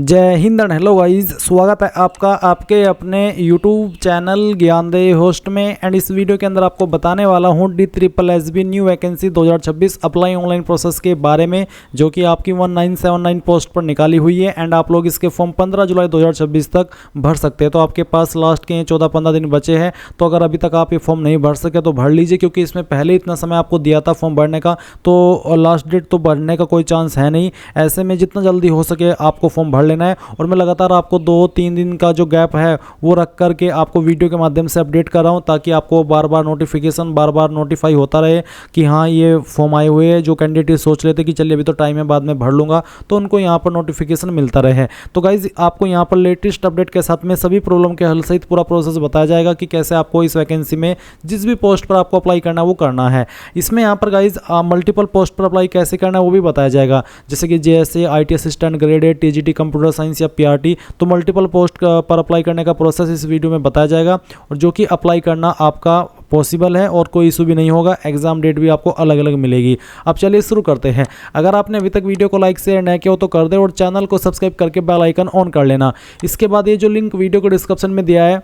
जय Hind and hello guys, स्वागत है आपका आपके अपने YouTube चैनल ज्ञानदेह होस्ट में। एंड इस वीडियो के अंदर आपको बताने वाला हूँ DSSB new vacancy 2026 apply online process के बारे में, जो कि आपकी 1979 पोस्ट पर निकाली हुई है। एंड आप लोग इसके फॉर्म 15 जुलाई 2026 तक भर सकते हैं। तो आपके पास लास्ट के 14-15 दिन बचे हैं। तो अगर अभी तक आप ये फॉर्म नहीं भर सके तो भर लीजिए, क्योंकि इसमें पहले इतना समय आपको दिया था फॉर्म भरने का, तो लास्ट डेट तो भरने का कोई चांस है नहीं। ऐसे में जितना जल्दी हो सके आपको फॉर्म भर लेना है। और मैं लगातार आपको 2-3 दिन का जो गैप है वो रख करके आपको वीडियो के माध्यम से अपडेट कर रहा हूँ, ताकि आपको बार बार नोटिफिकेशन बार नोटिफाई होता रहे कि हाँ ये फॉर्म आए हुए हैं। जो कैंडिडेट सोच लेते कि चलिए अभी तो टाइम है, बाद में भर लूँगा, तो उनको यहाँ पर नोटिफिकेशन मिलता रहे। तो गाइज आपको यहाँ पर लेटेस्ट अपडेट के साथ में सभी प्रॉब्लम के हल सहित पूरा प्रोसेस बताया जाएगा कि कैसे आपको इस वैकेंसी में जिस भी पोस्ट पर आपको अप्लाई करना है वो करना है। इसमें यहाँ पर गाइज मल्टीपल पोस्ट पर अप्लाई कैसे करना है वो भी बताया जाएगा, जैसे कि JSA, IT assistant, graded, TGT, computer science या PRT। तो मल्टीपल पोस्ट पर अप्लाई करने का प्रोसेस इस वीडियो में बताया जाएगा, और जो कि अप्लाई करना आपका पॉसिबल है और कोई इशू भी नहीं होगा। एग्जाम डेट भी आपको अलग अलग मिलेगी। अब चलिए शुरू करते हैं। अगर आपने अभी तक वीडियो को लाइक शेयर नहीं किया हो तो कर दे, और चैनल को सब्सक्राइब करके बेल आइकन ऑन कर लेना। इसके बाद ये जो लिंक वीडियो को डिस्क्रिप्शन में दिया है,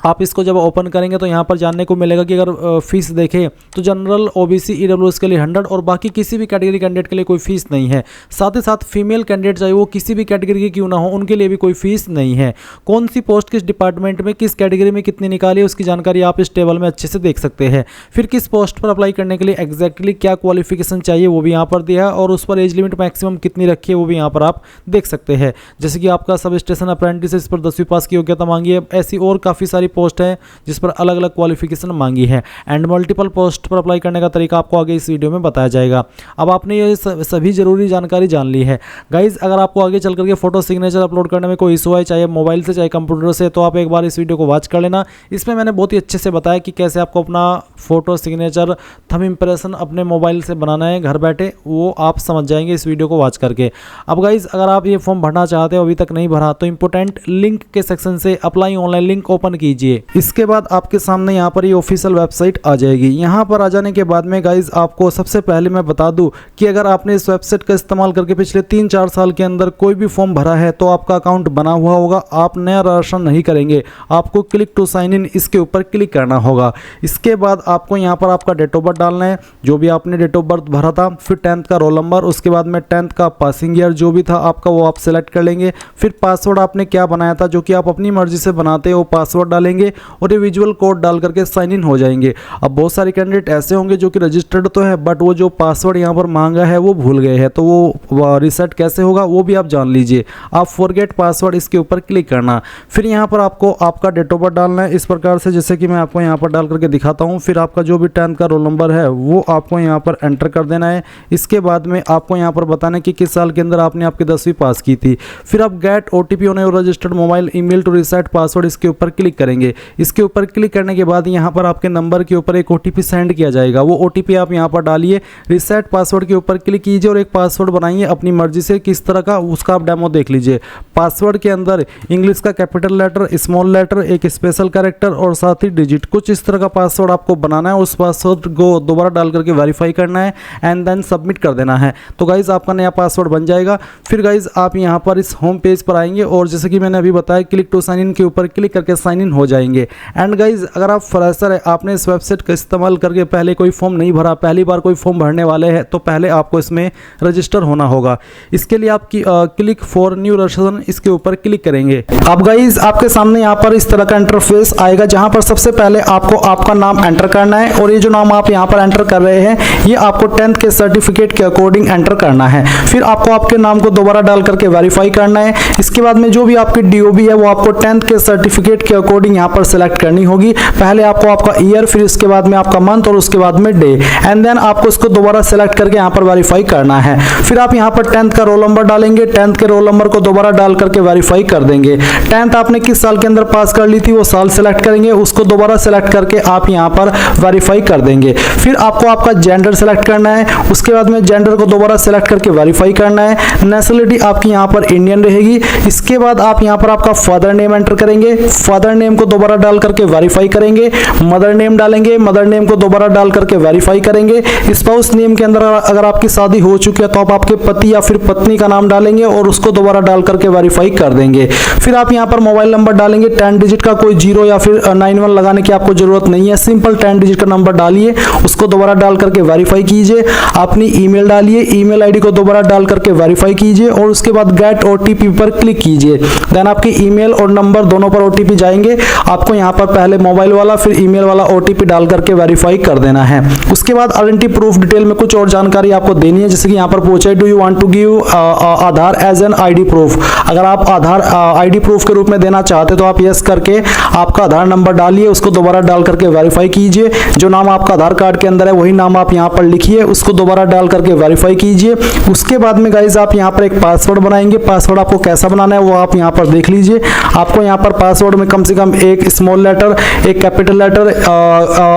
आप इसको जब ओपन करेंगे तो यहाँ पर जानने को मिलेगा कि अगर फीस देखें तो जनरल, OBC, EWS के लिए 100 और बाकी किसी भी कैटेगरी कैंडिडेट के लिए कोई फीस नहीं है। साथ ही साथ फीमेल कैंडिडेट चाहे वो किसी भी कैटेगरी की क्यों ना हो, उनके लिए भी कोई फीस नहीं है। कौन सी पोस्ट किस डिपार्टमेंट में किस कैटेगरी में कितनी निकाली है उसकी जानकारी आप इस टेबल में अच्छे से देख सकते हैं। फिर किस पोस्ट पर अप्लाई करने के लिए एग्जैक्टली क्या क्वालिफिकेशन चाहिए वो भी यहाँ पर दिया है, और उस पर एज लिमिट मैक्सिमम कितनी रखी है वो भी यहाँ पर आप देख सकते हैं। जैसे कि आपका सब स्टेशन अप्रेंटिस, इस पर 10वीं पास की योग्यता मांगी है। ऐसी और काफ़ी सारी पोस्ट है जिस पर अलग अलग क्वालिफिकेशन मांगी है। एंड मल्टीपल पोस्ट पर अप्लाई करने का तरीका आपको आगे इस वीडियो में बताया जाएगा। अब आपने ये सभी जरूरी जानकारी जान ली है। गाइज अगर आपको आगे चल करके फोटो सिग्नेचर अपलोड करने में कोई इशू है, चाहे मोबाइल से चाहे कंप्यूटर से, तो आप एक बार इस वीडियो को वॉच कर लेना। इसमें मैंने बहुत ही अच्छे से बताया कि कैसे आपको अपना फोटो सिग्नेचर, थंब इंप्रेशन अपने मोबाइल से बनाना है घर बैठे, वो आप समझ जाएंगे इस वीडियो को वॉच करके। अब गाइज अगर आप ये फॉर्म भरना चाहते हो, अभी तक नहीं भरा, तो इंपॉर्टेंट लिंक के सेक्शन से अप्लाई ऑनलाइन लिंक ओपन कीजिए। इसके बाद आपके सामने यहाँ पर ये ऑफिशियल वेबसाइट आ जाएगी। यहाँ पर आ जाने के बाद में गाइज आपको सबसे पहले मैं बता दूं कि अगर आपने इस वेबसाइट का इस्तेमाल करके पिछले 3-4 साल के अंदर कोई भी फॉर्म भरा है तो आपका अकाउंट बना हुआ होगा। आप नया रजिस्ट्रेशन नहीं करेंगे, आपको क्लिक टू साइन इन इसके ऊपर क्लिक करना होगा। इसके बाद आपको यहाँ पर आपका डेट ऑफ बर्थ डालना है, जो भी आपने डेट ऑफ बर्थ भरा था, फिर 10th का रोल नंबर, उसके बाद में 10th का पासिंग ईयर जो भी था आपका वो आप सेलेक्ट कर लेंगे। फिर पासवर्ड आपने क्या बनाया था, जो कि आप अपनी मर्जी से बनाते हो, वो पासवर्ड डालेंगे और ये विजुअल कोड डाल करके साइन इन हो जाएंगे। अब बहुत सारे कैंडिडेट ऐसे होंगे जो कि रजिस्टर्ड तो है, बट वो जो पासवर्ड यहाँ पर मांगा है वो भूल गए हैं, तो वो रीसेट कैसे होगा वो भी आप जान लीजिए। आप फॉरगेट पासवर्ड इसके ऊपर क्लिक करना। फिर यहाँ पर आपको आपका डेट ऑफ बर्थ डालना है इस प्रकार से, जैसे कि मैं आपको यहाँ पर डाल करके दिखाता हूँ। फिर आपका जो भी 10th का रोल नंबर है वो आपको यहाँ पर एंटर कर देना है। इसके बाद में आपको यहाँ पर बताना है कि किस साल के अंदर आपने आपकी 10वीं पास की थी। फिर आप get OTP on your registered mobile email to reset password इसके ऊपर क्लिक करेंगे। इसके ऊपर क्लिक करने के बाद यहाँ पर आपके नंबर के ऊपर एक OTP सेंड किया जाएगा। वो OTP आप यहाँ पर डालिए, रीसेट पासवर्ड के ऊपर क्लिक कीजिए और एक पासवर्ड बनाइए अपनी मर्जी से, किस तरह का उसका आप डेमो देख लीजिए। पासवर्ड के अंदर इंग्लिश का कैपिटल लेटर, स्मॉल लेटर, एक स्पेशल कैरेक्टर और साथ ही डिजिट, कुछ इस तरह का पासवर्ड आपको बनाना है। उस पासवर्ड को दोबारा डाल करके वेरीफाई करना है एंड देन सबमिट कर देना है। तो गाइज आपका नया पासवर्ड बन जाएगा। फिर गाइज आप यहाँ पर इस होम पेज पर आएंगे और जैसे कि मैंने अभी बताया क्लिक टू साइन इन के ऊपर क्लिक करके साइन इन हो जाएंगे। एंड गाइज अगर आप फ्रेशर है, आपने इस वेबसाइट का इस्तेमाल करके पहले कोई फॉर्म नहीं भरा, पहली बार कोई फॉर्म भरने वाले हैं, तो पहले आपको इसमें रजिस्टर होना होगा। इसके लिए आप क्लिक फॉर न्यू रजिस्ट्रेशन इसके ऊपर क्लिक करेंगे। अब गाइज आपके सामने यहाँ पर इस तरह का इंटरफेस आएगा, जहाँ पर सबसे पहले आपको आपका नाम एंटर करना है, और ये जो नाम आप यहाँ पर एंटर कर रहे हैं ये आपको 10th के सर्टिफिकेट के अकॉर्डिंग एंटर करना है। फिर आपको आपके नाम को दोबारा डाल करके वेरीफाई करना है। इसके बाद में जो भी आपकी DOB है वो आपको 10th के सर्टिफिकेट के अकॉर्डिंग यहाँ पर सेलेक्ट करनी होगी। पहले आपको आपका ईयर, फिर इसके बाद में आपका मंथ और उसके बाद में डे, एंड देन आपको इसको दोबारा सेलेक्ट करके यहाँ पर वेरीफाई करना है। फिर आप यहाँ पर 10th का रोल नंबर डालेंगे, 10th के रोल नंबर को दोबारा डाल करके वेरीफाई कर देंगे। 10th आपने किस साल के अंदर पास कर ली थी वो साल सेलेक्ट करेंगे, उसको दोबारा सेलेक्ट करके आप यहाँ पर वेरीफाई कर देंगे। फिर आपको आपका जेंडर सेलेक्ट करना है, उसके बाद में जेंडर को दोबारा सेलेक्ट करके वेरीफाई करना है। नेशनलिटी आपकी यहाँ पर इंडियन रहेगी। इसके बाद आप यहाँ पर आपका फादर नेम एंटर करेंगे, फादर नेम को दोबारा डाल करके वेरीफाई करेंगे, मदर नेम डालेंगे, मदर नेम को दोबारा डाल करके वेरीफाई करेंगे। स्पाउस नेम के अंदर अगर आपकी शादी हो चुकी है तो आप आपके पति या फिर पत्नी का नाम डालेंगे और उसको दोबारा डाल करके वेरीफाई कर देंगे। फिर आप यहाँ पर मोबाइल नंबर डालेंगे, 10 डिजिट का, कोई 0 या फिर 91 लगाने की आपको जरूरत नहीं है, सिंपल 10 डिजिट का नंबर डालिए, उसको दोबारा डाल करके वेरीफाई कीजिए। अपनी ईमेल डालिए, ईमेल आईडी को दोबारा डाल करके वेरीफाई कीजिए और उसके बाद गेट ओटीपी पर क्लिक कीजिए। देन आपकी ईमेल और नंबर दोनों पर ओटीपी जाएंगे। आपको यहाँ पर पहले मोबाइल वाला फिर ईमेल वाला ओटीपी डाल करके वेरीफाई कर देना है। उसके बाद आइडेंटिटी प्रूफ डिटेल में कुछ और जानकारी आपको देनी है, जैसे कि यहाँ पर पूछा है do you want to give Aadhaar as an ID proof. अगर आप आधार आईडी प्रूफ के रूप में देना चाहते तो आप यस करके आपका आधार नंबर डालिए, उसको दोबारा डाल करके वेरीफाई कीजिए। जो नाम आपका आधार कार्ड के अंदर है वही नाम आप यहाँ पर लिखिए, उसको दोबारा डाल करके वेरीफाई कीजिए। उसके बाद में गाइज आप यहाँ पर एक पासवर्ड बनाएंगे। पासवर्ड आपको कैसा बनाना है वो आप यहाँ पर देख लीजिए। आपको यहाँ पर पासवर्ड में कम से कम एक स्मॉल लेटर, एक कैपिटल लेटर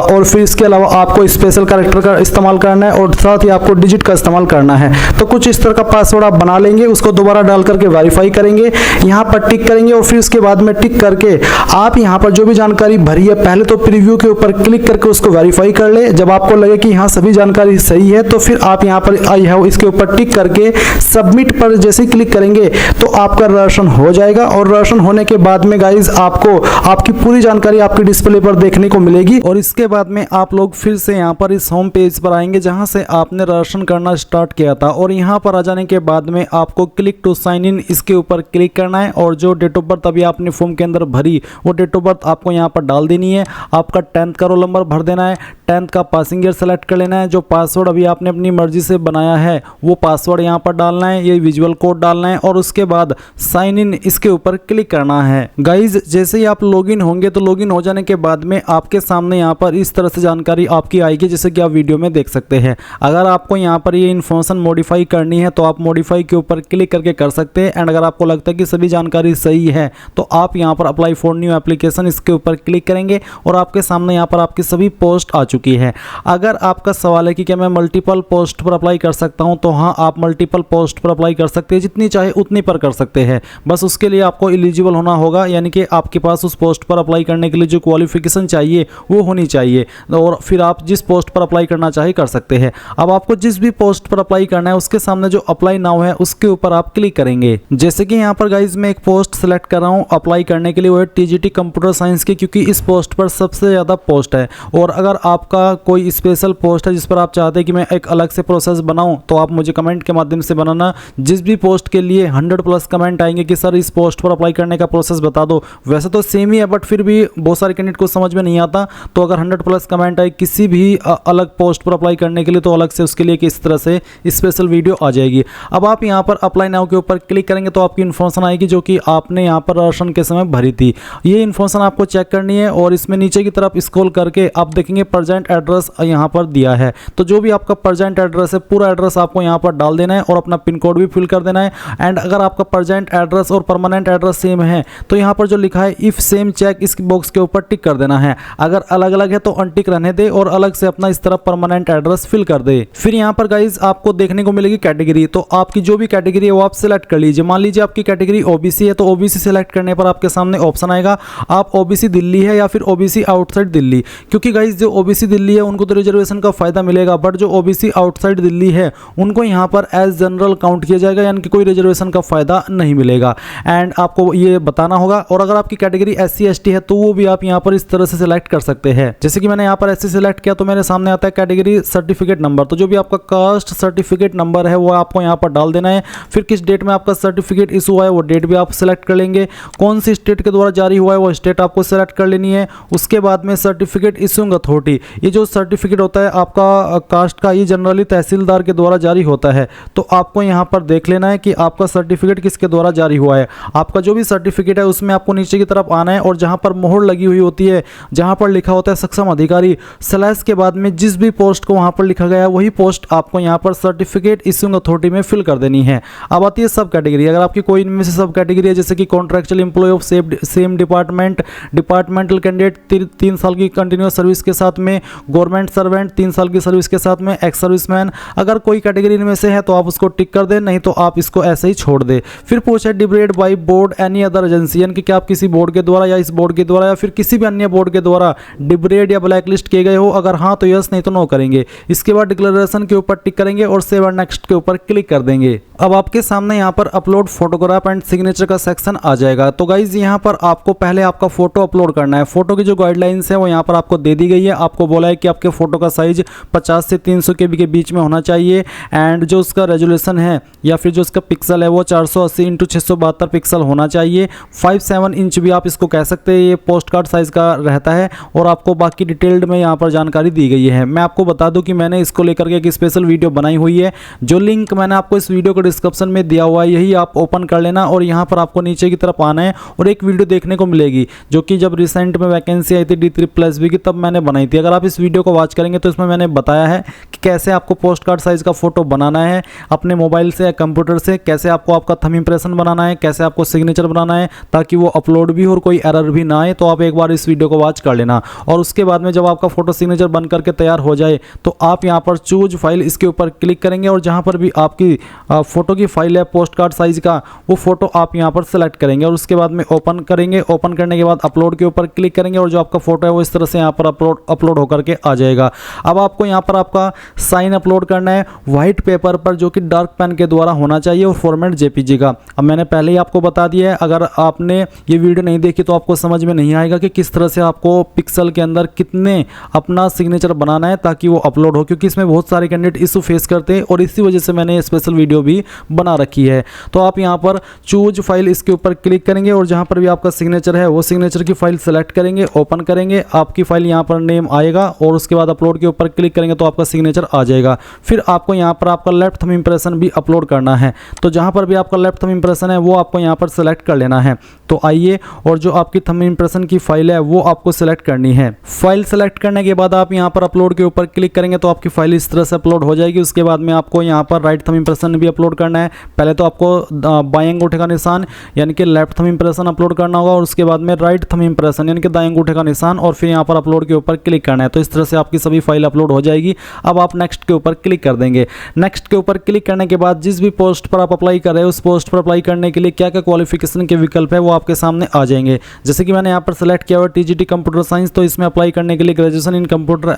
और फिर इसके अलावा आपको स्पेशल कैरेक्टर का इस्तेमाल करना है और साथ ही आपको डिजिट का इस्तेमाल करना है। तो कुछ इस तरह का पासवर्ड आप बना लेंगे, उसको दोबारा डाल करके वेरीफाई करेंगे, यहाँ पर टिक करेंगे और फिर उसके बाद में टिक करके आप यहाँ पर जो भी जानकारी भरी है पहले तो प्रीव्यू के ऊपर क्लिक करके उसको वेरीफाई कर ले। जब आपको लगे कि यहाँ सभी जानकारी सही है तो फिर आप यहाँ पर आई हैव इसके ऊपर टिक करके सबमिट पर जैसे ही क्लिक करेंगे तो आपका रजिस्ट्रेशन हो जाएगा। और रजिस्ट्रेशन होने के बाद में गाइज आपको आपकी पूरी जानकारी आपके डिस्प्ले पर देखने को मिलेगी। और इसके बाद में आप लोग फिर से यहाँ पर इस होम पेज पर आएंगे जहाँ से आपने रजिस्ट्रेशन करना स्टार्ट किया था और यहाँ पर आ जाने के बाद में आपको क्लिक टू साइन इन इसके ऊपर क्लिक करना है और जो डेट ऑफ बर्थ अभी आपने फॉर्म के अंदर भरी वो डेट ऑफ बर्थ आपको यहाँ पर डाल देनी है। आपका 10th का रोल नंबर भर देना है, 10th का पासिंग ईयर सेलेक्ट कर लेना है, जो पासवर्ड अभी आपने अपनी मर्जी से बनाया है वो पासवर्ड यहाँ पर डालना है, ये विजुअल कोड डालना है और उसके बाद साइन इन इसके ऊपर क्लिक करना है। गाइज जैसे ही आप लॉगिन होंगे तो लॉगिन हो जाने के बाद में आपके सामने यहाँ पर इस तरह से जानकारी आपकी आएगी जैसे कि आप वीडियो में देख सकते हैं। अगर आपको यहाँ पर ये इन्फॉर्मेशन मॉडिफाई करनी है तो आप मॉडिफाई के ऊपर क्लिक करके कर सकते हैं। एंड अगर आपको लगता है कि सभी जानकारी सही है तो आप यहाँ पर अप्लाई फॉर न्यू एप्लीकेशन इसके ऊपर क्लिक करेंगे और आपके सामने यहाँ पर आपकी सभी पोस्ट आ चुकी है। अगर आपका सवाल है कि क्या मैं मल्टीपल पोस्ट पर अप्लाई कर सकता हूँ तो हाँ, आप मल्टीपल पोस्ट पर अप्लाई कर सकते हैं, जितनी चाहे उतनी पर कर सकते हैं। बस उसके लिए आपको एलिजिबल होना होगा, यानी कि आपके पास उस पोस्ट पर अप्लाई करने के लिए जो क्वालिफिकेशन चाहिए वो होनी चाहिए और फिर आप जिस पोस्ट पर अप्लाई करना चाहे कर सकते हैं। अब आपको जिस भी पोस्ट पर अप्लाई करना है उसके सामने जो अप्लाई नाउ है उसके ऊपर आप क्लिक करेंगे। जैसे कि यहाँ पर गाइज मैं एक पोस्ट सेलेक्ट कर रहा हूँ अप्लाई करने के लिए, वो है टीजीटी कंप्यूटर साइंस की, क्योंकि इस पोस्ट पर सबसे ज़्यादा पोस्ट है। और अगर आपका कोई स्पेशल पोस्ट है जिस पर आप चाहते हैं कि मैं एक अलग से प्रोसेस बनाऊं तो आप मुझे कमेंट के माध्यम से बनाना। जिस भी पोस्ट के लिए 100+ कमेंट आएंगे कि सर इस पोस्ट पर अप्लाई करने का प्रोसेस बता दो, वैसे तो सेम ही है बट फिर भी बहुत सारे कैंडिडेट को समझ में नहीं आता, तो अगर 100+ कमेंट आए किसी भी अलग पोस्ट पर अप्लाई करने के लिए तो अलग से उसके लिए किस तरह से स्पेशल वीडियो आ जाएगी। अब आप यहाँ पर अप्लाई नाउ के ऊपर क्लिक करेंगे तो आपकी इन्फॉर्मेशन आएगी जो कि आपने यहाँ पर रजिस्ट्रेशन के समय भरी थी। ये इन्फॉर्मेशन आपको चेक करनी है और इसमें नीचे की तरफ स्क्रॉल करके आप देखेंगे प्रेजेंट एड्रेस यहाँ पर दिया है। तो जो भी आपका प्रेजेंट एड्रेस है पूरा एड्रेस आपको यहाँ पर डाल देना है और अपना पिन कोड भी फिल कर देना है। एंड अगर आपका प्रेजेंट एड्रेस और परमानेंट एड्रेस सेम है तो यहाँ पर जो लिखा है इफ सेम चेक इस बॉक्स के ऊपर टिक कर देना है। अगर अलग अलग है तो अनटिक रहने दे और अलग से अपना इस तरह परमानेंट एड्रेस फिल कर दे। फिर यहाँ पर गाइज आपको देखने को मिलेगी कैटेगरी, तो आपकी जो भी कैटेगरी है वो आप सिलेक्ट कर लीजिए। मान लीजिए आपकी कैटेगरी ओबीसी है तो ओबीसी सिलेक्ट करने पर आपके सामने ऑप्शन आएगा आप ओबीसी दिल्ली है या फिर ओबीसी आउटसाइड दिल्ली। क्योंकि गाइज जो ओबीसी दिल्ली है उनको तो रिजर्वेशन का फायदा मिलेगा, बट जो ओबीसी आउटसाइड दिल्ली है उनको यहाँ पर एज जनरल काउंट किया जाएगा, यानी कि कोई रिजर्वेशन का फायदा नहीं मिलेगा। एंड आपको ये बताना होगा। और अगर आपकी कैटेगरी SC ST है तो वो भी आप यहाँ पर इस तरह से सिलेक्ट कर सकते हैं। जैसे कि मैंने यहाँ पर SC सिलेक्ट किया तो मेरे सामने आता है कैटेगरी सर्टिफिकेट नंबर, तो जो भी आपका कास्ट सर्टिफिकेट नंबर है वो आपको यहाँ पर डाल देना है। फिर किस डेट में आपका सर्टिफिकेट इशू हुआ है वो डेट भी आप सिलेक्ट कर लेंगे। कौन सी स्टेट के द्वारा जारी हुआ है वो स्टेट आपको सिलेक्ट कर लेनी है। उसके बाद में सर्टिफिकेट इशूइंग अथॉरिटी, ये जो सर्टिफिकेट होता है आपका कास्ट का ये जनरली तहसीलदार के द्वारा जारी होता है, तो आपको यहाँ पर देख लेना है कि आपका सर्टिफिकेट किसके द्वारा जारी हुआ है। आपका जो भी सर्टिफिकेट है उसमें आपको नीचे की तरफ आना है और जहाँ पर मोहर लगी हुई होती है जहाँ पर लिखा होता है सक्षम अधिकारी स्लैश के बाद में जिस भी पोस्ट को वहाँ पर लिखा गया है वही पोस्ट आपको यहाँ पर सर्टिफिकेट इशूइंग अथॉरिटी में फिल कर देनी है। अब आती है सब कैटेगरी। अगर आपकी कोई इनमें से सब कैटेगरी है जैसे कि contractual employ of same department, departmental candidate 3 साल की कंटिन्यूअस सर्विस के साथ में, गवर्नमेंट सर्वेंट 3 साल की सर्विस के साथ में, एक्स सर्विसमैन। अगर कोई कैटेगरी इनमें से है तो आप उसको टिक कर दें, नहीं तो आप इसको ऐसे ही छोड़ दें। फिर पूछे debated by board any other agency, यानी कि क्या आप किसी बोर्ड के द्वारा या इस बोर्ड के द्वारा या फिर किसी भी अन्य बोर्ड के द्वारा डिबेटेड या ब्लैक लिस्ट किए गए हो। अगर हाँ तो यस, नहीं तो नो करेंगे। इसके बाद डिक्लेरेशन के ऊपर टिक करेंगे और सेव एंड नेक्स्ट के ऊपर क्लिक कर देंगे। अब आपके सामने यहाँ पर अपलोड फोटोग्राफ एंड सिग्नेचर का सेक्शन आ जाएगा। तो गाइज यहाँ पर आपको पहले आपका फोटो अपलोड करना है। फोटो की जो गाइडलाइंस है वो यहाँ पर आपको दे दी गई है। आपको बोला है कि आपके फोटो का साइज 50 से 300 KB के बीच में होना चाहिए एंड जो उसका रेजोल्यूशन है या फिर जो उसका पिक्सल है वो 480 × 672 पिक्सल होना चाहिए। 5.7 इंच भी आप इसको कह सकते हैं, ये पोस्ट कार्ड साइज का रहता है। और आपको बाकी डिटेल्ड में यहाँ पर जानकारी दी गई है। मैं आपको बता दूं कि मैंने इसको लेकर के एक स्पेशल वीडियो बनाई हुई है, जो लिंक मैंने आपको इस वीडियो को डिस्क्रिप्शन में दिया हुआ है, यही आप ओपन कर लेना और यहाँ पर आपको नीचे की तरफ आना है और एक वीडियो देखने को मिलेगी जो कि जब रिसेंट में वैकेंसी आई थी D3+B की, तब मैंने बनाई थी। अगर आप इस वीडियो को वॉच करेंगे तो इसमें मैंने बताया है कि कैसे आपको पोस्ट कार्ड साइज का फोटो बनाना है अपने मोबाइल से या कंप्यूटर से, कैसे आपको आपका थंब इंप्रेशन बनाना है, कैसे आपको सिग्नेचर बनाना है ताकि वो अपलोड भी हो और कोई एरर भी ना आए। तो आप एक बार इस वीडियो को वॉच कर लेना और उसके बाद में जब आपका फोटो सिग्नेचर बन करके तैयार हो जाए तो आप यहाँ पर चूज फाइल इसके ऊपर क्लिक करेंगे और जहाँ पर भी आपकी फोटो की फाइल है पोस्ट कार्ड साइज का, वो फोटो आप यहाँ पर सेलेक्ट करेंगे और उसके बाद में ओपन करेंगे। ओपन करने के बाद अपलोड के ऊपर क्लिक करेंगे और जो आपका फोटो है वो इस तरह से यहाँ पर अपलोड होकर के आ जाएगा। अब आपको यहाँ पर आपका साइन अपलोड करना है व्हाइट पेपर पर, जो कि डार्क पेन के द्वारा होना चाहिए और फॉर्मेट JPG का। अब मैंने पहले ही आपको बता दिया है, अगर आपने ये वीडियो नहीं देखी तो आपको समझ में नहीं आएगा कि किस तरह से आपको पिक्सल के अंदर कितने अपना सिग्नेचर बनाना है ताकि वो अपलोड हो, क्योंकि इसमें बहुत सारे कैंडिडेट इशू फेस करते हैं और इसी वजह से मैंने स्पेशल वीडियो भी बना रखी है। तो आप यहाँ पर चूज फाइल इसके ऊपर क्लिक करेंगे और जहाँ पर भी आपका सिग्नेचर है वो सिग्नेचर की फाइल सेलेक्ट करेंगे, ओपन करेंगे, आपकी फाइल यहाँ पर नेम आएगा और उसके बाद अपलोड के ऊपर क्लिक करेंगे तो आपका सिग्नेचर आ जाएगा। फिर आपको यहाँ पर आपका लेफ्ट थंब इंप्रेशन भी अपलोड करना है। तो जहाँ पर भी आपका लेफ्ट थंब इंप्रेशन है वो आपको यहाँ पर सेलेक्ट कर लेना है। तो आइए, और जो आपकी थंब इंप्रेशन की फाइल है वो आपको सेलेक्ट करनी है। फाइल सेलेक्ट करने के बाद आप यहाँ पर अपलोड के ऊपर क्लिक करेंगे तो आपकी फाइल इस तरह से अपलोड हो जाएगी। उसके बाद में आपको यहाँ पर राइट थंब इंप्रेशन भी अपलोड करना है। पहले तो आपको बाएं अंगूठे का निशान यानी कि लेफ्ट थंब इंप्रेशन अपलोड करना होगा और उसके बाद में राइट थंब इंप्रेशन यानी कि दाएं अंगूठे का निशान और फिर यहाँ पर अपलोड के ऊपर क्लिक करना है। तो इस तरह से आपकी सभी फाइल अपलोड हो जाएगी। अब आप नेक्स्ट के ऊपर क्लिक कर देंगे। नेक्स्ट के ऊपर क्लिक करने के बाद जिस भी पोस्ट पर आप अप्लाई कर रहे हैं उस पोस्ट पर अप्लाई करने के लिए क्या क्या क्वालिफिकेशन के विकल्प है वो आपके सामने आ जाएंगे। जैसे कि मैंने यहाँ पर सेलेक्ट किया हुआ TGT कंप्यूटर साइंस, तो इसमें अप्लाई करने के लिए ग्रेजुएशन इन कंप्यूटर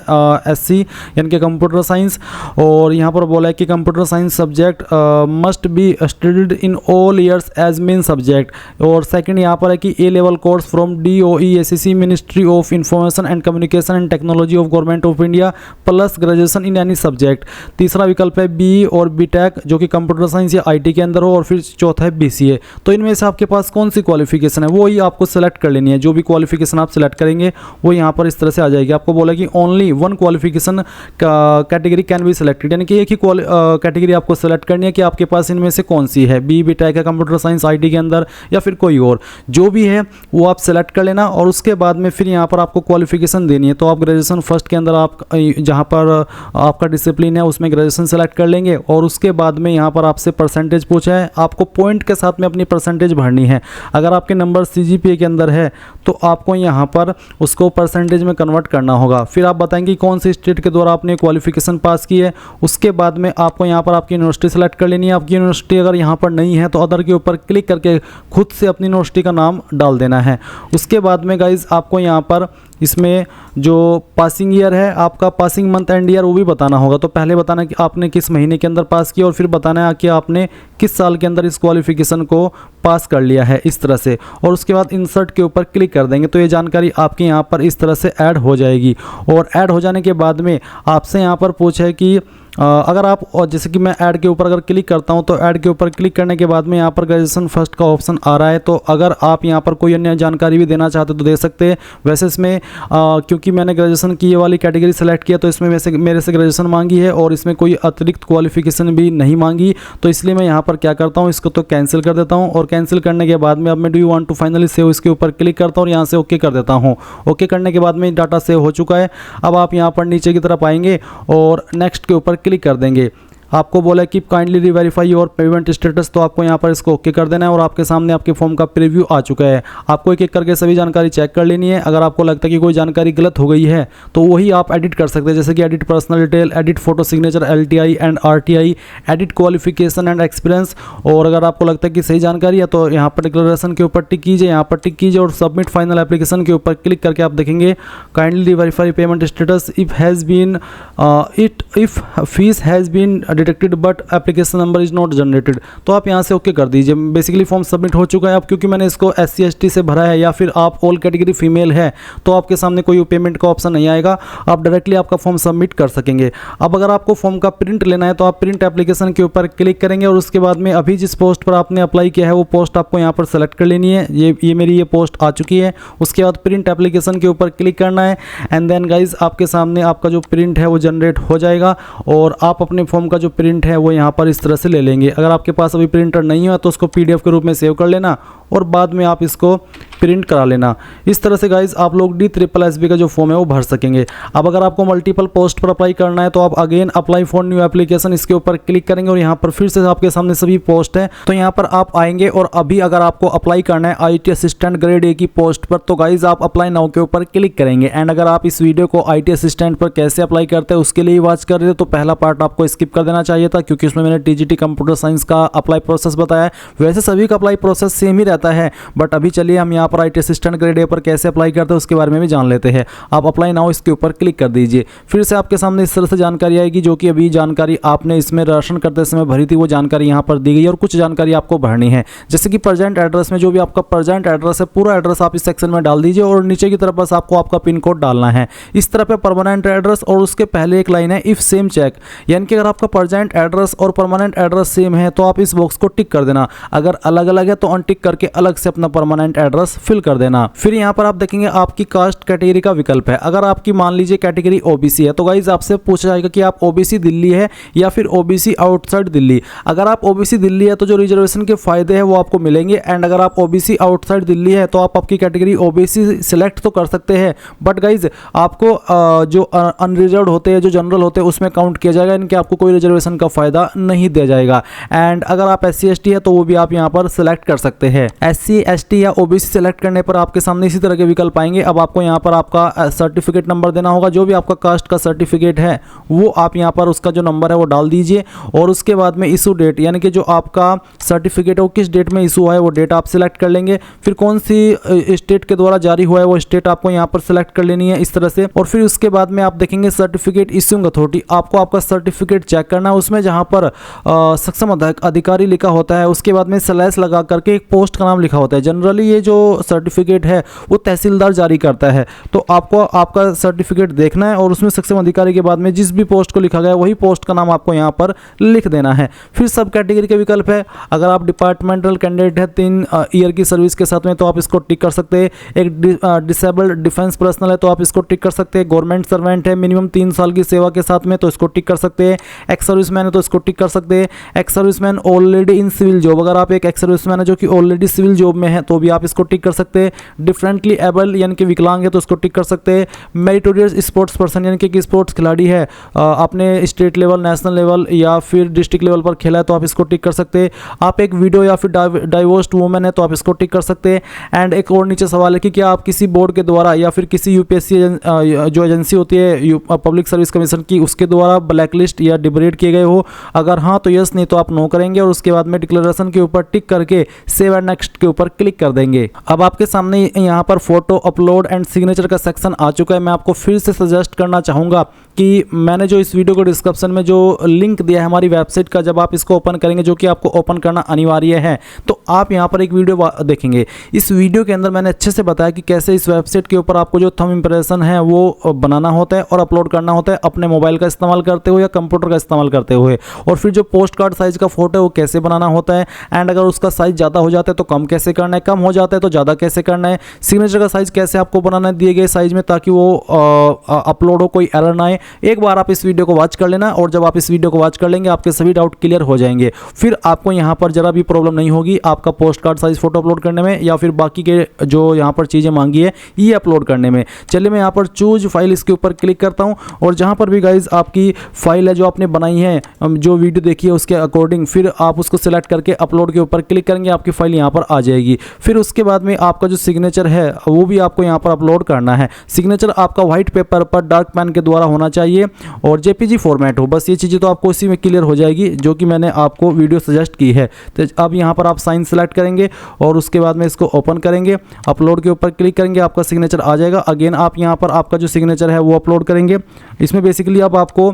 SC यानी कि कंप्यूटर साइंस, और यहाँ पर बोला है कि computer science subject must be studied in all years as main subject. और सेकंड यहाँ पर है कि A level course from DOE SCC ministry of information and communication and technology of government of India plus graduation in any subject. तीसरा विकल्प है BE और BTech जो कि कंप्यूटर साइंस या IT के अंदर हो, और फिर चौथा है BCA। तो इनमें से आपके पास कौन सी क्वालिफिकेशन है वो ही आपको सेलेक्ट कर लेनी है। जो भी क्वालिफिकेशन आप सेलेक्ट करेंगे वो यहाँ पर इस तरह से आ जाएगी। आपको बोला कि only one qualification category can be selected, यानी कि एक ही कैटेगरी आपको सेलेक्ट करनी है कि आपके पास इनमें से कौन सी है, BE BTech है, कंप्यूटर साइंस IT के अंदर या फिर कोई और, जो भी है वो आप सेलेक्ट कर लेना। और उसके बाद में फिर यहाँ पर आपको क्वालिफिकेशन देनी है। तो आप ग्रेजुएशन फर्स्ट के अंदर आप जहाँ पर आपका डिसिप्लिन है उसमें ग्रेजुएशन सेलेक्ट कर लेंगे और उसके बाद में यहाँ पर आपसे परसेंटेज पूछा है, आपको पॉइंट के साथ में अपनी परसेंटेज भरनी है। अगर आपके नंबर CGPA के अंदर है तो आपको यहाँ पर उसको परसेंटेज में कन्वर्ट करना होगा। फिर आप बताएंगे कौन सी स्टेट के द्वारा आपने क्वालिफिकेशन पास की है। उसके बाद में आपको यहाँ पर आपकी यूनिवर्सिटी सेलेक्ट कर लेनी है। आपकी यूनिवर्सिटी अगर यहाँ पर नहीं है तो अदर के ऊपर क्लिक करके खुद से अपनी यूनिवर्सिटी का नाम डाल देना है। उसके बाद में गाइज आपको यहाँ पर इसमें जो पासिंग ईयर है आपका, पासिंग मंथ एंड ईयर वो भी बताना होगा। तो पहले बताना कि आपने किस महीने के अंदर पास किया और फिर बताना है कि आपने किस साल के अंदर इस क्वालिफिकेशन को पास कर लिया है, इस तरह से। और उसके बाद इंसर्ट के ऊपर क्लिक कर देंगे तो ये जानकारी आपके यहाँ पर इस तरह से ऐड हो जाएगी। और ऐड हो जाने के बाद में आपसे यहाँ पर पूछा है कि अगर आप, और जैसे कि मैं ऐड के ऊपर अगर क्लिक करता हूं तो ऐड के ऊपर क्लिक करने के बाद में यहाँ पर ग्रेजुएशन फर्स्ट का ऑप्शन आ रहा है। तो अगर आप यहाँ पर कोई अन्य जानकारी भी देना चाहते तो दे सकते हैं। वैसे इसमें क्योंकि मैंने ग्रेजुएशन की ये वाली कैटेगरी सेलेक्ट किया तो इसमें वैसे मेरे से ग्रेजुएशन मांगी है और इसमें कोई अतिरिक्त क्वालिफिकेशन भी नहीं मांगी। तो इसलिए मैं यहाँ पर क्या करता हूँ, इसको तो कैंसिल कर देता हूँ। और कैंसिल करने के बाद में अब मैं do you want to finally save इसके ऊपर क्लिक करता हूँ और यहाँ से ओके कर देता हूँ। ओके करने के बाद में डाटा सेव हो चुका है। अब आप यहाँ पर नीचे की तरफ आएंगे और नेक्स्ट के ऊपर क्लिक कर देंगे। आपको बोला कि kindly reverify your payment status, तो आपको यहाँ पर इसको ओके कर देना है और आपके सामने आपके फॉर्म का प्रीव्यू आ चुका है। आपको एक एक करके सभी जानकारी चेक कर लेनी है। अगर आपको लगता है कि कोई जानकारी गलत हो गई है तो वही आप एडिट कर सकते हैं, जैसे कि edit personal detail, edit photo signature, LTI and RTI, edit qualification and experience. और अगर आपको लगता है कि सही जानकारी है तो यहाँ पर डिक्लेरेशन के ऊपर टिक कीजिए, यहाँ पर टिक कीजिए और सबमिट फाइनल एप्लीकेशन के ऊपर क्लिक करके आप देखेंगे kindly verify payment status if fees has been detected but application number is not generated. तो आप यहाँ से ओके कर दीजिए। बेसिकली फॉर्म सबमिट हो चुका है। अब क्योंकि मैंने इसको SC ST से भरा है या फिर आप ऑल कैटेगरी फीमेल है तो आपके सामने कोई पेमेंट का ऑप्शन नहीं आएगा, आप डायरेक्टली आपका फॉर्म सबमिट कर सकेंगे। अब अगर आपको फॉर्म का प्रिंट लेना है तो आप प्रिंट एप्लीकेशन के ऊपर क्लिक करेंगे और उसके बाद में अभी जिस पोस्ट पर आपने अप्लाई किया है वो पोस्ट आपको यहाँ पर सेलेक्ट कर लेनी है। ये मेरी पोस्ट आ चुकी है। उसके बाद प्रिंट एप्लीकेशन के ऊपर क्लिक करना है एंड देन गाइज आपके सामने आपका जो प्रिंट है वो जनरेट हो जाएगा और आप अपने फॉर्म का जो प्रिंट है वो यहाँ पर इस तरह से ले लेंगे। अगर आपके पास अभी प्रिंटर नहीं हुआ तो उसको PDF के रूप में सेव कर लेना और बाद में आप इसको प्रिंट करा लेना। इस तरह से गाइज आप लोग DSSB का जो फॉर्म है वो भर सकेंगे। अब अगर आपको मल्टीपल पोस्ट पर अप्लाई करना है तो आप again apply for new application इसके ऊपर क्लिक करेंगे और यहाँ पर फिर से आपके सामने सभी पोस्ट है तो यहाँ पर आप आएंगे और अभी अगर आपको अप्लाई करना है IT असिस्टेंट ग्रेड A की पोस्ट पर तो गाइज आप अप्लाई नाउ के ऊपर क्लिक करेंगे। एंड अगर आप इस वीडियो को IT असिस्टेंट पर कैसे अप्लाई करते हैं उसके लिए वॉच कर रहे थे तो पहला पार्ट आपको स्किप कर देना चाहिए था, क्योंकि उसमें मैंने TGT कंप्यूटर साइंस का अप्लाई प्रोसेस बताया। वैसे सभी का अप्लाई प्रोसेस सेम ही रहता है, बट अभी चलिए हम यहाँ पर IT असिस्टेंट ग्रेड A पर कैसे अप्लाई करते हैं उसके बारे में भी जान लेते हैं। आप अप्लाई नाउ इसके ऊपर क्लिक कर दीजिए। फिर से आपके सामने इस तरह से जानकारी आएगी, जो कि अभी जानकारी आपने इसमें राशन करते समय भरी थी वो जानकारी यहाँ पर दी गई और कुछ जानकारी आपको भरनी है, जैसे कि प्रेजेंट एड्रेस में जो भी आपका प्रेजेंट एड्रेस है पूरा एड्रेस आप इस सेक्शन में डाल दीजिए और नीचे की तरफ बस आपको आपका पिन कोड डालना है। इस तरह पे परमानेंट एड्रेस और उसके पहले एक लाइन है इफ सेम चेक, यानी कि अगर आपका प्रेजेंट एड्रेस और परमानेंट एड्रेस सेम है तो आप इस बॉक्स को टिक कर देना, अगर अलग अलग है तो अनटिक करके अलग से अपना परमानेंट एड्रेस फिल कर देना। फिर यहाँ पर आप देखेंगे आपकी कास्ट कैटेगरी का विकल्प है। अगर आपकी मान लीजिए कैटेगरी OBC है तो गाइज आपसे पूछा जाएगा कि आप OBC दिल्ली है या फिर OBC आउटसाइड दिल्ली। अगर आप OBC दिल्ली है तो जो रिजर्वेशन के फायदे हैं वो आपको मिलेंगे, एंड अगर आप OBC आउटसाइड दिल्ली है तो आप आपकी कैटेगरी OBC सिलेक्ट तो कर सकते हैं, बट गाइज आपको जो अनरिजर्व होते हैं, जो जनरल होते हैं उसमें काउंट किया जाएगा, इनके आपको कोई रिजर्वेशन का फायदा नहीं दिया जाएगा। एंड अगर आप SC ST है तो वो भी आप यहाँ पर सिलेक्ट कर सकते हैं। SC ST या OBC सिलेक्ट करने पर आपके सामने इसी तरह के विकल्प आएंगे। अब आपको यहाँ पर आपका सर्टिफिकेट नंबर देना होगा, जो भी आपका कास्ट का सर्टिफिकेट है वो आप यहाँ पर उसका जो नंबर है वो डाल दीजिए और उसके बाद में इशू डेट, यानी कि जो आपका सर्टिफिकेट है वो किस डेट में इशू हुआ है वो डेट आप सिलेक्ट कर लेंगे। फिर कौन सी स्टेट के द्वारा जारी हुआ है वो स्टेट आपको यहाँ पर सिलेक्ट कर लेनी है इस तरह से। और फिर उसके बाद में आप देखेंगे सर्टिफिकेट इश्यूइंग अथॉरिटी, आपको आपका सर्टिफिकेट चेक करना है। उसमें जहाँ पर सक्षम अधिकारी लिखा होता है उसके बाद में स्लैश लगा करके एक पोस्ट का नाम लिखा होता है। जनरली ये जो सर्टिफिकेट है वो तहसीलदार जारी करता है, तो आपको आपका सर्टिफिकेट देखना है और उसमें सक्षम अधिकारी के बाद में जिस भी पोस्ट को लिखा गया है वही पोस्ट का नाम आपको यहाँ पर लिख देना है। फिर सब कैटेगरी के विकल्प है। अगर आप डिपार्टमेंटल कैंडिडेट है 3 ईयर की सर्विस के साथ में तो आप इसको टिक कर सकते हैं। एक डिसेबल्ड डिफेंस पर्सनल है तो आप इसको टिक कर सकते हैं। गवर्नमेंट सर्वेंट है मिनिमम 3 साल की सेवा के साथ में तो इसको टिक कर सकते हैं। एक्स सर्विसमैन है तो इसको टिक कर सकते हैं। Ex serviceman already in civil job, अगर आप एक एक्स सर्विसमैन है जो कि ऑलरेडी सिविल जॉब में है तो भी आप इसको टिक कर सकते हैं। डिफरेंटली एबल यानी कि विकलांग है तो इसको टिक कर सकते हैं। मेरिटोरियस स्पोर्ट्स पर्सन यानी कि स्पोर्ट्स खिलाड़ी है, आपने स्टेट लेवल, नेशनल लेवल या फिर डिस्ट्रिक्ट लेवल पर खेला है तो आप इसको टिक कर सकते हैं। आप एक विडो या फिर डाइवोर्स्ड वुमेन है तो आप इसको टिक कर सकते हैं। एंड एक और नीचे सवाल है कि क्या आप किसी बोर्ड के द्वारा या फिर किसी UPSC जो एजेंसी होती है पब्लिक सर्विस कमीशन की उसके द्वारा ब्लैकलिस्ट या डिग्रेड किए गए हो, अगर हाँ तो यस, नहीं तो आप नो करेंगे और उसके बाद में डिक्लेरेशन के ऊपर टिक करके सेव एंड नेक्स्ट के ऊपर क्लिक कर देंगे। अब आपके सामने यहाँ पर फोटो अपलोड एंड सिग्नेचर का सेक्शन आ चुका है। मैं आपको फिर से सजेस्ट करना चाहूँगा कि मैंने जो इस वीडियो को डिस्क्रिप्शन में जो लिंक दिया है हमारी वेबसाइट का, जब आप इसको ओपन करेंगे जो कि आपको ओपन करना अनिवार्य है तो आप यहाँ पर एक वीडियो देखेंगे। इस वीडियो के अंदर मैंने अच्छे से बताया कि कैसे इस वेबसाइट के ऊपर आपको जो थंब इंप्रेशन है वो बनाना होता है और अपलोड करना होता है अपने मोबाइल का इस्तेमाल करते हुए या कंप्यूटर का इस्तेमाल करते हुए, और फिर जो पोस्ट कार्ड साइज का फोटो है वो कैसे बनाना होता है, एंड अगर उसका साइज ज़्यादा हो जाता है तो कम कैसे करना है, कम हो जाता है तो ज़्यादा कैसे करना है, सिग्नेचर का साइज़ कैसे आपको बनाना है दिए गए साइज़ में, ताकि वो अपलोड हो, कोई एरर ना आए। एक बार आप इस वीडियो को वॉच कर लेना, और जब आप इस वीडियो को वॉच कर लेंगे आपके सभी डाउट क्लियर हो जाएंगे। फिर आपको यहाँ पर ज़रा भी प्रॉब्लम नहीं होगी आपका post card size photo upload करने में, या फिर बाकी के जो यहाँ पर चीज़ें मांगी है ये अपलोड करने में। चलिए मैं यहाँ पर चूज फाइल इसके ऊपर क्लिक करता हूँ, और जहाँ पर भी गाइज आपकी फाइल है जो आपने बनाई है, जो वीडियो देखी है उसके अकॉर्डिंग, फिर आप उसको सिलेक्ट करके अपलोड के ऊपर क्लिक करेंगे, आपकी फाइल यहाँ पर आ जाएगी। फिर उसके बाद में आपका जो सिग्नेचर है वो भी आपको यहाँ पर अपलोड करना है। सिग्नेचर आपका व्हाइट पेपर पर डार्क पेन के द्वारा होना चाहिए और जेपीजी फॉर्मेट हो, बस ये चीज़ें तो आपको इसी में क्लियर हो जाएगी जो कि मैंने आपको वीडियो सजेस्ट की है। तो अब यहाँ पर आप साइन सेलेक्ट करेंगे और उसके बाद में इसको ओपन करेंगे, अपलोड के ऊपर क्लिक करेंगे, आपका सिग्नेचर आ जाएगा। अगेन आप यहाँ पर आपका जो सिग्नेचर है वो अपलोड करेंगे। इसमें बेसिकली अब आपको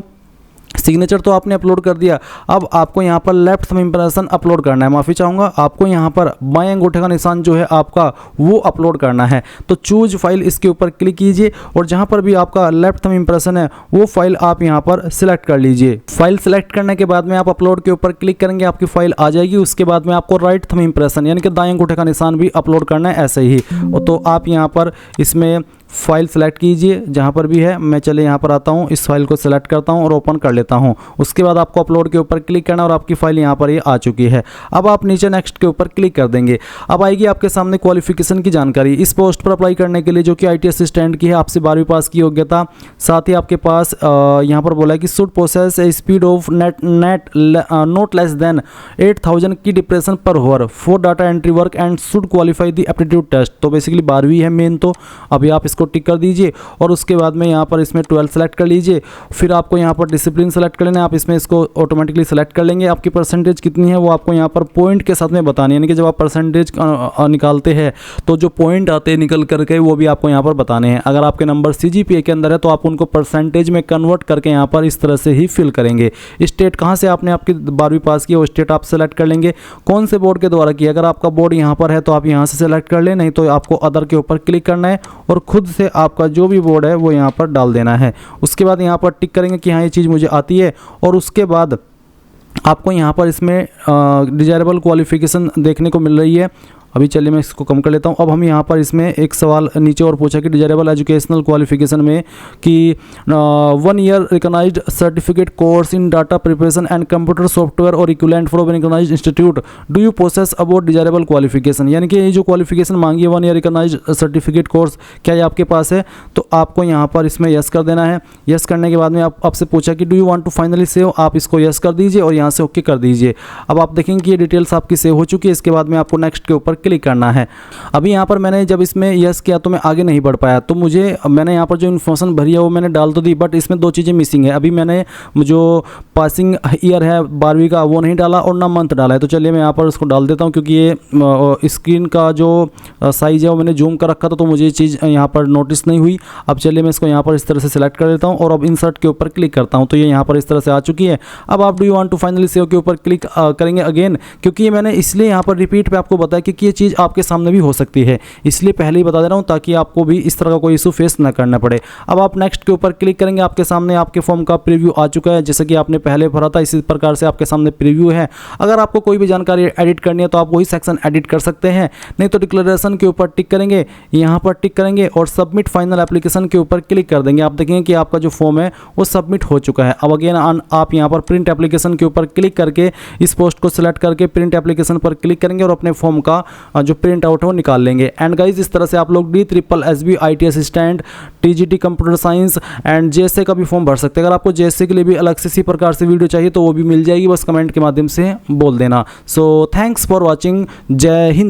सिग्नेचर तो आपने अपलोड कर दिया, अब आपको यहाँ पर लेफ्ट थंब इंप्रेशन अपलोड करना है। माफ़ी चाहूँगा, आपको यहाँ पर बाएं अंगूठे का निशान जो है आपका वो अपलोड करना है। तो चूज फाइल इसके ऊपर क्लिक कीजिए, और जहाँ पर भी आपका लेफ्ट थंब इंप्रेशन है वो फाइल आप यहाँ पर सिलेक्ट कर लीजिए। फाइल सिलेक्ट करने के बाद में आप अपलोड के ऊपर क्लिक करेंगे, आपकी फाइल आ जाएगी। उसके बाद में आपको राइट थंब इंप्रेशन यानी कि दाएं अंगूठे का निशान भी अपलोड करना है ऐसे ही। तो आप यहाँ पर इसमें फाइल सेलेक्ट कीजिए जहाँ पर भी है। मैं चले यहाँ पर आता हूँ, इस फाइल को सेलेक्ट करता हूँ और ओपन कर लेता हूँ। उसके बाद आपको अपलोड के ऊपर क्लिक करना और आपकी फाइल यहाँ पर ये आ चुकी है। अब आप नीचे नेक्स्ट के ऊपर क्लिक कर देंगे। अब आएगी आपके सामने क्वालिफिकेशन की जानकारी। इस पोस्ट पर अप्लाई करने के लिए जो कि IT असिस्टेंट की है, आपसे 12वीं पास की योग्यता, साथ ही आपके पास यहाँ पर बोला है कि should process a speed of net not less than 8000 की डिप्रेशन पर hover for data entry work and should qualify the aptitude test. तो बेसिकली 12वीं है मेन, तो अभी आप इसको टिक कर दीजिए और उसके बाद में यहाँ पर इसमें 12 सेलेक्ट कर लीजिए। फिर आपको यहाँ पर डिसिप्लिन सेलेक्ट कर लेना है, आप इसमें इसको ऑटोमेटिकली सेलेक्ट कर लेंगे। आपकी परसेंटेज कितनी है वो आपको यहाँ पर पॉइंट के साथ में बतानी है, यानी कि जब आप परसेंटेज निकालते हैं तो जो पॉइंट आते हैं निकल करके वो भी आपको यहाँ पर बताने हैं। अगर आपके नंबर CGPA के अंदर है तो आप उनको परसेंटेज में कन्वर्ट करके यहाँ पर इस तरह से ही फिल करेंगे। स्टेट कहाँ से आपने आपकी 12वीं पास की वो स्टेट आप सेलेक्ट कर लेंगे, कौन से बोर्ड के द्वारा की। अगर आपका बोर्ड यहाँ पर है तो आप यहाँ से सेलेक्ट कर लें, नहीं तो आपको अदर के ऊपर क्लिक करना है और खुद से आपका जो भी बोर्ड है वो यहाँ पर डाल देना है। उसके बाद यहाँ पर टिक करेंगे कि हाँ ये चीज़ मुझे आती है, और उसके बाद आपको यहाँ पर इसमें डिजायरेबल क्वालिफिकेशन देखने को मिल रही है। अभी चलिए मैं इसको कम कर लेता हूँ। अब हम यहाँ पर इसमें एक सवाल नीचे और पूछा कि डिजायरेबल एजुकेशनल क्वालिफिकेशन में कि 1 year recognised certificate course in data preparation and computer software और equivalent from recognised institute do you possess about desirable qualification. यानी कि ये जो क्वालिफिकेशन मांगी है 1 ईयर रिकॉग्नाइज्ड सर्टिफिकेट कोर्स, क्या ये आपके पास है? तो आपको यहाँ पर इसमें यस कर देना है। यस करने के बाद में आपसे पूछा कि do you want to finally save, आप इसको यस कर दीजिए और यहाँ से ओके कर दीजिए। अब आप देखेंगे कि ये डिटेल्स आपकी सेव हो चुकी है। इसके बाद में आपको नेक्स्ट के ऊपर क्लिक करना है। अभी यहाँ पर मैंने जब इसमें यस किया तो मैं आगे नहीं बढ़ पाया, तो मैंने यहाँ पर जो इन्फॉर्मेशन भरी है वो मैंने डाल तो दी, बट इसमें 2 चीज़ें मिसिंग है। अभी मैंने जो पासिंग ईयर है 12वीं का वो नहीं डाला और ना मंथ डाला है। तो चलिए मैं यहाँ पर उसको डाल देता हूँ, क्योंकि ये स्क्रीन का जो साइज़ है वो मैंने जूम कर रखा था, तो मुझे ये चीज़ यहाँ पर नोटिस नहीं हुई। अब चलिए मैं इसको यहाँ पर इस तरह से सिलेक्ट कर देता हूँ और अब इंसर्ट के ऊपर क्लिक करता हूँ, तो ये यहाँ पर इस तरह से आ चुकी है। अब आप do you want to finally save के ऊपर क्लिक करेंगे अगेन, क्योंकि ये मैंने इसलिए यहाँ पर रिपीट पे आपको बताया क्योंकि ये चीज़ आपके सामने भी हो सकती है, इसलिए पहले ही बता दे रहा हूँ ताकि आपको भी इस तरह का कोई इशू फेस ना करना पड़े। अब आप नेक्स्ट के ऊपर क्लिक करेंगे, आपके सामने आपके फॉर्म का प्रीव्यू आ चुका है, जैसे कि आपने पहले भरा था इसी प्रकार से आपके सामने प्रीव्यू है। अगर आपको कोई भी जानकारी एडिट करनी है तो आप वही सेक्शन एडिट कर सकते हैं, नहीं तो डिक्लेरेशन के ऊपर टिक करेंगे, यहाँ पर टिक करेंगे और सबमिट फाइनल एप्लीकेशन के ऊपर क्लिक कर देंगे। आप देखेंगे कि आपका जो फॉर्म है वो सबमिट हो चुका है। अब अगेन आप यहाँ पर प्रिंट एप्लीकेशन के ऊपर क्लिक करके इस पोस्ट को सिलेक्ट करके प्रिंट एप्लीकेशन पर क्लिक करेंगे और अपने फॉर्म का जो प्रिंट आउट है वो निकाल लेंगे। एंड गाइज इस तरह से आप लोग DSSB IT assistant, TGT computer science and JSA का भी फॉर्म भर सकते हैं। अगर आपको JSA के लिए भी अलग से इसी प्रकार से वीडियो चाहिए तो वो भी मिल जाएगी, बस कमेंट के माध्यम से बोल देना। So thanks for watching. जय हिंद।